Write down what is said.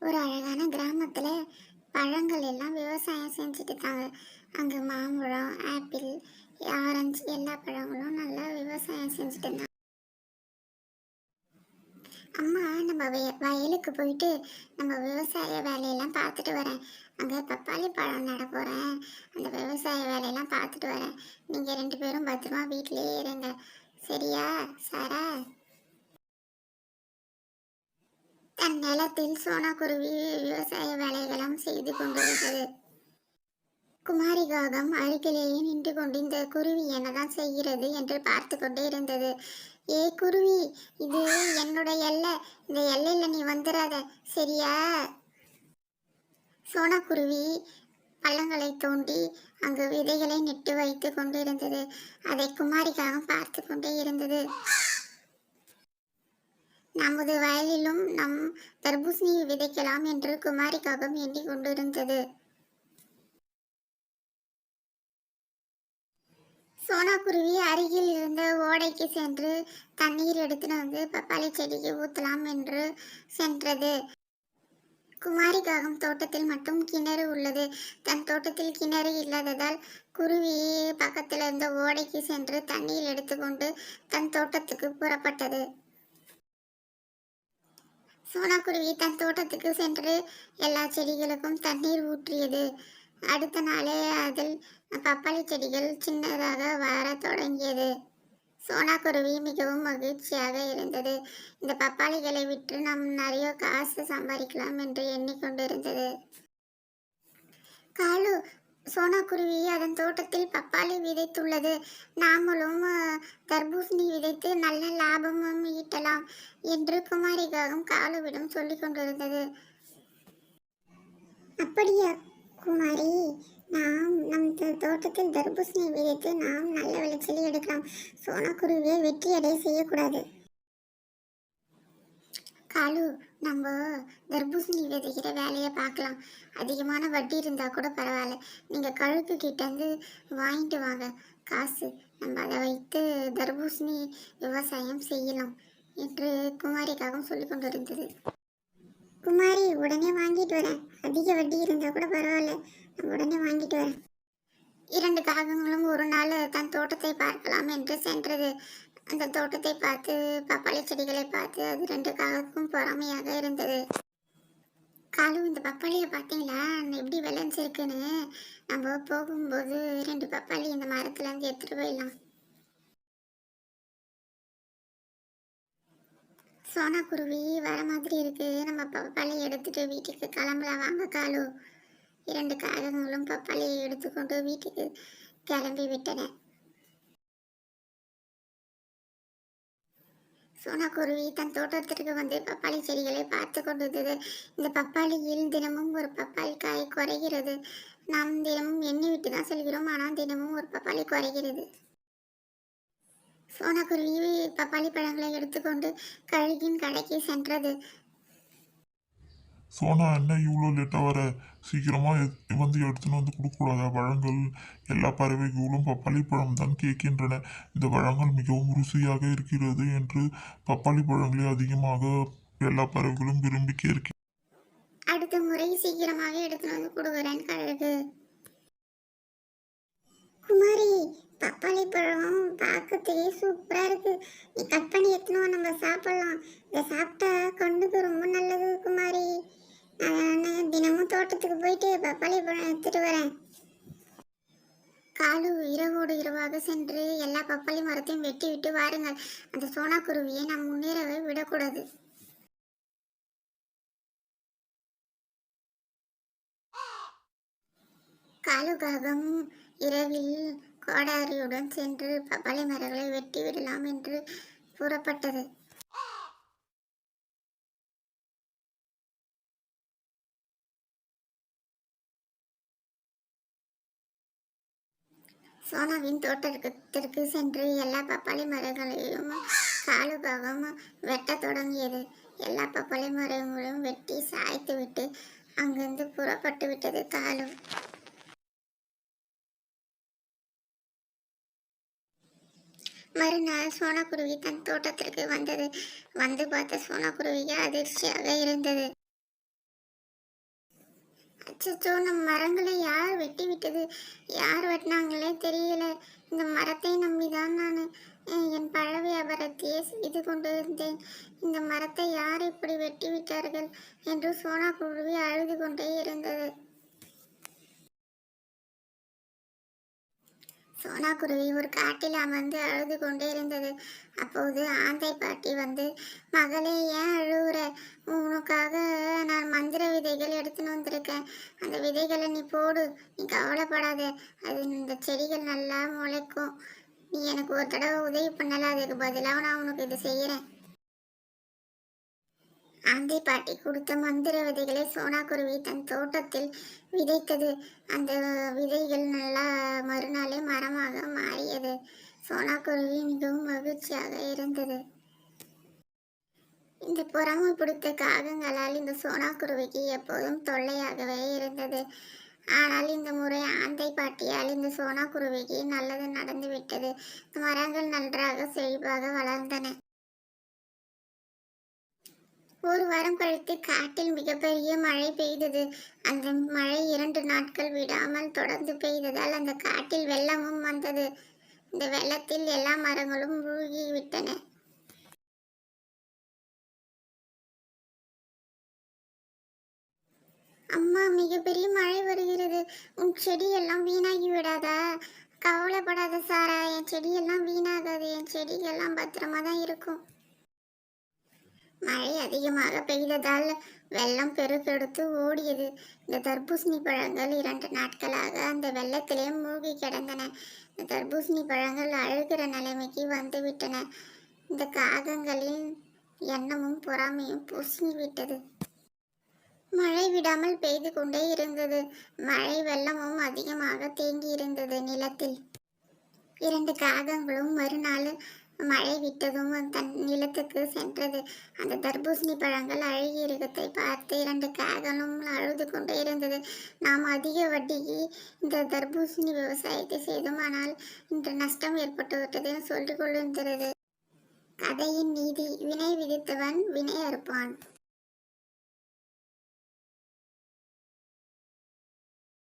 ஒரு அழகான கிராமத்துல பழங்கள் எல்லாம் விவசாயம் செஞ்சுட்டு இருக்காங்க. அங்க மாம்பழம், ஆப்பிள், ஆரஞ்சு எல்லா பழங்களும் நல்லா விவசாயம் செஞ்சுட்டு இருந்தாங்க. அம்மா நம்ம வயலுக்கு போயிட்டு நம்ம விவசாய வேலையெல்லாம் பார்த்துட்டு வரேன். அங்க பப்பாளி பழம் நட போறேன். அந்த விவசாய வேலையெல்லாம் பார்த்துட்டு வரேன். நீங்க 2 பேரும் பத்திரமா வீட்டிலேயே இருங்க. சரியா சாரா? தன் நிலத்தில் சோனாக்குருவி விவசாய வேலைகளும் செய்து கொண்டிருந்தது. குமாரி காகம் அருகிலேயே நின்று கொண்டு இந்த குருவி என்னதான் செய்கிறது என்று பார்த்து கொண்டே இருந்தது. ஏ குருவி, இது என்னோட எல்லை. இந்த எல்லையில நீ வந்துடாத, சரியா? சோனாக்குருவி பள்ளங்களை தோண்டி அங்கு விதைகளை நட்டு வைத்து கொண்டிருந்தது. அதை குமாரி காகம் பார்த்து கொண்டே இருந்தது. நமது வயலிலும் நம் தர்பூசணி விதைக்கலாம் என்று குமாரி காகம் எண்ணிக் கொண்டிருந்தது. சோனாக்குருவி அருகில் இருந்த ஓடைக்கு சென்று தண்ணீர் எடுத்துட்டு வந்து பப்பாளி செடிக்கு ஊற்றலாம் என்று சென்றது. குமாரி காகம் தோட்டத்தில் மட்டும் கிணறு உள்ளது. தன் தோட்டத்தில் கிணறு இல்லாததால் குருவி பக்கத்தில் இருந்த ஓடைக்கு சென்று தண்ணீர் எடுத்துக்கொண்டு தன் தோட்டத்துக்கு புறப்பட்டது. சோனாக்குருவி தன் தோட்டத்துக்கு சென்று எல்லா செடிகளுக்கும் தண்ணீர் ஊற்றியது. அடுத்த நாளே அதில் பப்பாளி செடிகள் சின்னதாக வர தொடங்கியது. சோனாக்குருவி மிகவும் மகிழ்ச்சியாக இருந்தது. இந்த பப்பாளிகளை விற்று நாம் நிறைய காசு சம்பாதிக்கலாம் என்று எண்ணிக்கொண்டிருந்தது. காலு, சோனாக்குருவி அதன் தோட்டத்தில் பப்பாளி விதைத்துள்ளது. நாமளும் தர்பூசணி விதைத்து நல்ல லாபமும் ஈட்டலாம் என்று குமாரிகாகம் காலுவிடம் சொல்லிக் கொண்டிருந்தது. அப்படியா குமாரி, நாம் நம் தோட்டத்தில் தர்பூசணி விதைத்து நாம் நல்ல விளைச்சலை எடுக்கலாம். சோனாக்குருவியை வெற்றி அடைய செய்யக்கூடாது. காலு, நம்ம தர்பூசணி விதைக்கிற வேலையை பார்க்கலாம். அதிகமான வட்டி இருந்தால் கூட பரவாயில்ல. நீங்கள் கழுக்கு கிட்டேருந்து வாங்கிட்டு வாங்க காசு. நம்ம அதை வைத்து தர்பூசணி விவசாயம் செய்யலாம் என்று குமாரிக்காகவும் சொல்லி கொண்டு இருந்தது. குமாரி, உடனே வாங்கிட்டு வரேன். அதிக வட்டி இருந்தால் கூட பரவாயில்ல, நான் உடனே வாங்கிட்டு வரேன். 2 காகங்களும் ஒரு நாள் தன் தோட்டத்தை பார்க்கலாம் என்று சென்றது. அந்த தோட்டத்தை பார்த்து பப்பாளி செடிகளை பார்த்து அது 2 காகக்கும் பொறாமையாக இருந்தது. காலு, இந்த பப்பாளியை பார்த்தீங்களா எப்படி விளைஞ்சிருக்குன்னு? நம்ம போகும்போது 2 பப்பாளி இந்த மரத்துல இருந்து எடுத்துட்டு போயிடலாம். சோனாக்குருவி வர மாதிரி இருக்கு. நம்ம பப்பாளி எடுத்துட்டு வீட்டுக்கு கிளம்பலாம் வாங்க காலு. 2 காகங்களும் பப்பாளியை எடுத்துக்கொண்டு வீட்டுக்கு கிளம்பி விட்டன. சோனாக்குருவி தன் தோட்டத்திற்கு வந்து பப்பாளி செடிகளை பார்த்து கொண்டிருந்தது. இந்த பப்பாளியில் தினமும் ஒரு பப்பாளி காய் குறைகிறது. நாம் தினமும் எண்ணி விட்டு தான் செல்கிறோம், ஆனால் தினமும் ஒரு பப்பாளி குறைகிறது. சோனாக்குருவி பப்பாளி பழங்களை எடுத்துக்கொண்டு கழுகின் கடைக்கு சென்றது. சோனா, என்ன இவ்வளோ லேட்டாக வர? சீக்கிரமாக வந்து எடுத்துன்னு வந்து கொடுக்கக்கூடாதா? பழங்கள் எல்லா பறவைகளும் பப்பாளி பழம் தான் கேட்கின்றன. இந்த பழங்கள் மிகவும் ருசியாக இருக்கிறது என்று பப்பாளி பழங்களை அதிகமாக எல்லா பறவைகளும் விரும்பி கேட்க. அடுத்த முறை சீக்கிரமாக எடுத்துன்னு வந்து கொடுக்குறேன் கழுகு. குமாரி, பப்பாளி பழம் பார்க்கறதுக்கே சூப்பரா இருக்கு. நீ கட் பண்ணி எடுத்துன்னு நம்ம சாப்பிடலாம். இதை சாப்பிட்டா கண்ணுக்கு ரொம்ப நல்லது குமாரி. நான் தினமும் தோட்டத்துக்கு போயிட்டு பப்பாளி பழம் எடுத்துட்டு வரேன். காலு இரவோடு இரவாக சென்று எல்லா பப்பாளி மரத்தையும் வெட்டி விட்டு வாருங்கள். அந்த சோனாக்குருவியை நாம் முன்னேறவே விடக்கூடாது. காலுகாகம் இரவில் கோடாரியுடன் சென்று பப்பாளி மரங்களை வெட்டி விடலாம் என்று கூறப்பட்டது. சோனாவின் தோட்டத்திற்கு சென்று எல்லா பப்பாளி மரங்களையும் காலுகாகம் வெட்டத் தொடங்கியது. எல்லா பப்பாளி மரங்களும் வெட்டி சாய்த்து விட்டு அங்கிருந்து புறப்பட்டு விட்டது காலு. மறுநாள் சோனாக்குருவி தன் தோட்டத்திற்கு வந்தது. வந்து பார்த்த சோனாக்குருவிக்கு அதிர்ச்சியாக இருந்தது. அச்சச்சோ! நம்ம மரங்களை யார் வெட்டி விட்டது? யார் வெட்டினாங்களே தெரியல. இந்த மரத்தை நம்பிதான் நான் என் பழ வியாபாரத்தையே செய்து கொண்டிருந்தேன். இந்த மரத்தை யார் இப்படி வெட்டி விட்டார்கள் என்று சோனா குருவி அழுது கொண்டே இருந்தது. சோனா குருவி ஒரு காட்டில் அமர்ந்து அழுது கொண்டே இருந்தது. அப்போது ஆந்தை பாட்டி வந்து, மகளே ஏன் அழுவுற? உனக்காக நான் மந்திர விதைகள் எடுத்துன்னு வந்திருக்கேன். அந்த விதைகளை நீ போடு. நீ கவலைப்படாத. அது இந்த செடிகள் நல்லா முளைக்கும். நீ எனக்கு ஒரு தடவை உதவி பண்ணல, அதுக்கு பதிலாக நான் உனக்கு இது செய்யறேன். ஆந்தை பாட்டி கொடுத்த மந்திர விதைகளை சோனா குருவி தன் தோட்டத்தில் விதைத்தது. அந்த விதைகள் நல்லா மறுநாளே மரமாக மாறியது. சோனா குருவி மிகவும் மகிழ்ச்சியாக இருந்தது. இந்த பொறாமை பிடித்த காகங்களால் இந்த சோனா குருவிக்கு எப்போதும் தொல்லையாகவே இருந்தது. ஆனால் இந்த முறை ஆந்தை பாட்டியால் இந்த சோனா குருவிக்கு நல்லது நடந்து விட்டது. மரங்கள் நன்றாக செழிப்பாக வளர்ந்தன. ஒரு வாரம் கழித்து காட்டில் மிகப்பெரிய மழை பெய்தது. அந்த மழை 2 நாட்கள் விடாமல் தொடர்ந்து பெய்ததால் அந்த காட்டில் வெள்ளமும் வந்தது. இந்த வெள்ளத்தில் எல்லா மரங்களும் மூழ்கி விட்டன. அம்மா, மிகப்பெரிய மழை வருகிறது. உன் செடி எல்லாம் வீணாகி விடாதா? கவலைப்படாத சாரா, என் செடியெல்லாம் வீணாகாது. என் செடிகள்லாம் பத்திரமா தான் இருக்கும். மழை அதிகமாக பெய்ததால் வெள்ளம் பெருக்கெடுத்து ஓடியது. இந்த தர்பூசணி பழங்கள் 2 நாட்களாக அந்த வெள்ளத்திலே மூழ்கி கிடந்தன. இந்த தர்பூசணி பழங்கள் அழுகிற நிலைமைக்கு வந்துவிட்டன. இந்த காகங்களின் எண்ணமும் பொறாமையும் பொசுங்கிவிட்டது. மழை விடாமல் பெய்து கொண்டே இருந்தது. மழை வெள்ளமும் அதிகமாக தேங்கி இருந்தது நிலத்தில். 2 காகங்களும் மறுநாள் மழை விட்டதும் தன் நிலத்துக்கு சென்றது. அந்த தர்பூசணி பழங்கள் அழுகி இருக்கத்தை பார்த்து 2 காகங்களும் அழுது கொண்டே இருந்தது. நாம் அதிக வட்டிக்கு இந்த தர்பூசணி விவசாயத்தை செய்தோமானால் இன்று நஷ்டம் ஏற்பட்டுவிட்டது சொல்லிக் கொண்டிருந்தது. கதையின் நீதி: வினை விதித்தவன் வினை அறுப்பான்.